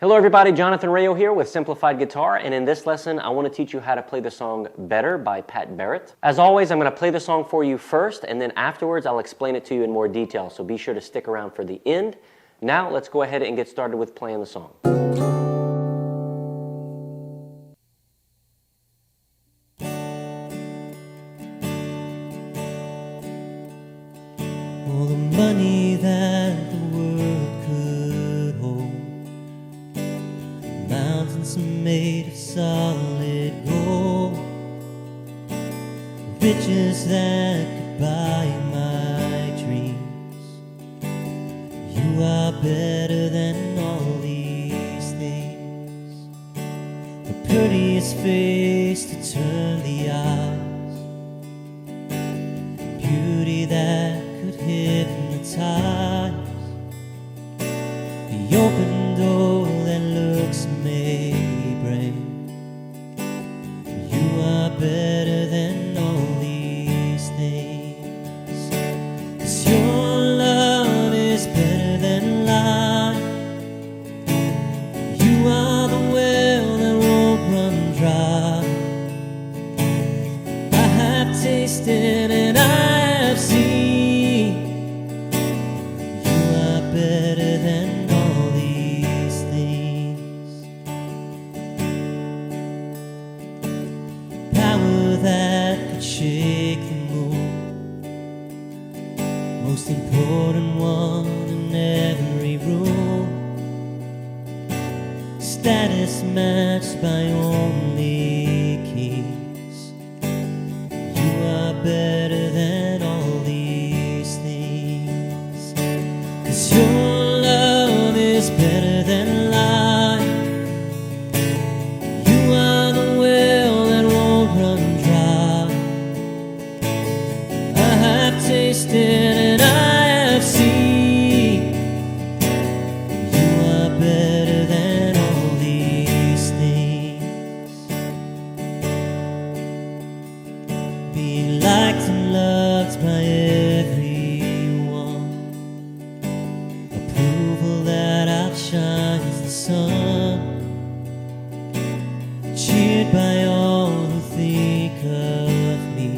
Hello everybody, Jonathan Rayo here with Simplified Guitar, and in this lesson I want to teach you how to play the song Better by Pat Barrett. As always, I'm going to play the song for you first, and then afterwards I'll explain it to you in more detail, so be sure to stick around for the end. Now let's go ahead and get started with playing the song. All the money that the world could hold, mountains made of solid gold, riches that could buy my dreams. You are better than all these things. The prettiest face to turn the eyes, beauty that could hypnotize, the open door that looks maybe brave. You are better than all these things, 'cause your love is better than life. You are the well that won't run dry. I have tasted and I have seen better than all these things. Power that could shake the moon, most important one in every room. Status matched by only kings. You are better than all these things, 'cause your love is better than life. You are the well that won't run dry. I have tasted and I have seen. You are better than all these things. Being liked and loved by everyone, approval that outshines the sun, cheered by all who think of me.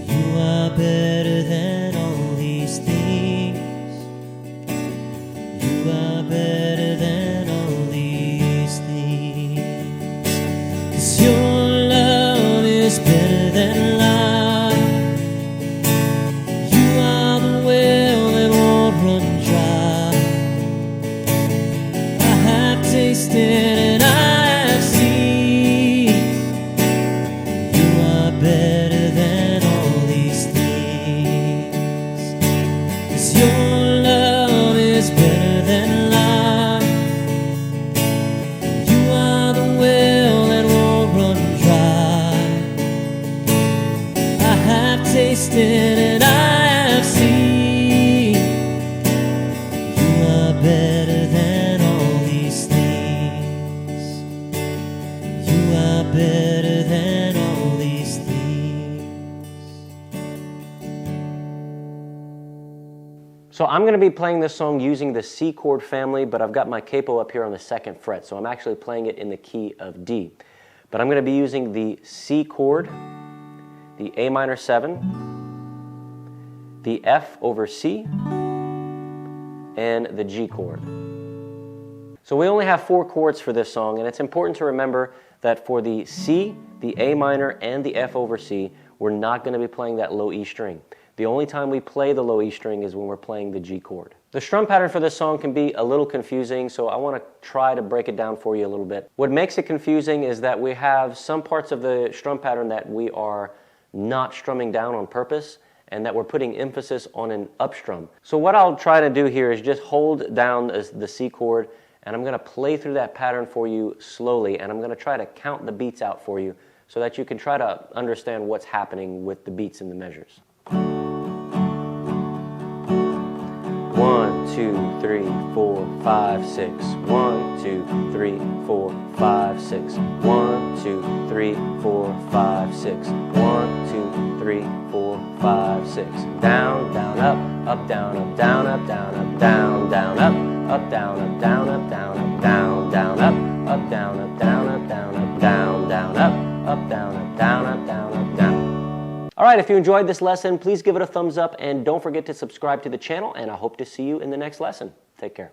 You are better than all these things. You are better than all these things, 'cause your love is better than life. You are the well that won't run dry. I have tasted and I have seen. You are better than all these things, 'cause your love is better than life. You are the well that won't run dry. I have tasted and I have seen. You are better than all these things. You are better than all these things. So I'm going to be playing this song using the C chord family, but I've got my capo up here on the 2nd fret, so I'm actually playing it in the key of D. But I'm going to be using the C chord, the A minor 7, the F over C, and the G chord. So we only have 4 chords for this song, and it's important to remember that for the C, the A minor, and the F over C, we're not going to be playing that low E string. The only time we play the low E string is when we're playing the G chord. The strum pattern for this song can be a little confusing, so I want to try to break it down for you a little bit. What makes it confusing is that we have some parts of the strum pattern that we are not strumming down on purpose, and that we're putting emphasis on an up strum. So what I'll try to do here is just hold down the C chord, and I'm going to play through that pattern for you slowly, and I'm going to try to count the beats out for you so that you can try to understand what's happening with the beats and the measures. 1, 2, 3, 4, 5, 6. 1, 2, 3, 4, 5, 6. 1, 2, 3, 4, 5, 6. 1, 2, 3, 4, 5. 5, 6. Down, down, up, down, up, down, up, down, up, down, down, up, down, up, down, up, down, up, down, down, up, down, up, down, up, down, up, down, down, up, down, up, down, up, down, up, down. All right, if you enjoyed this lesson, please give it a thumbs up and don't forget to subscribe to the channel, and I hope to see you in the next lesson. Take care.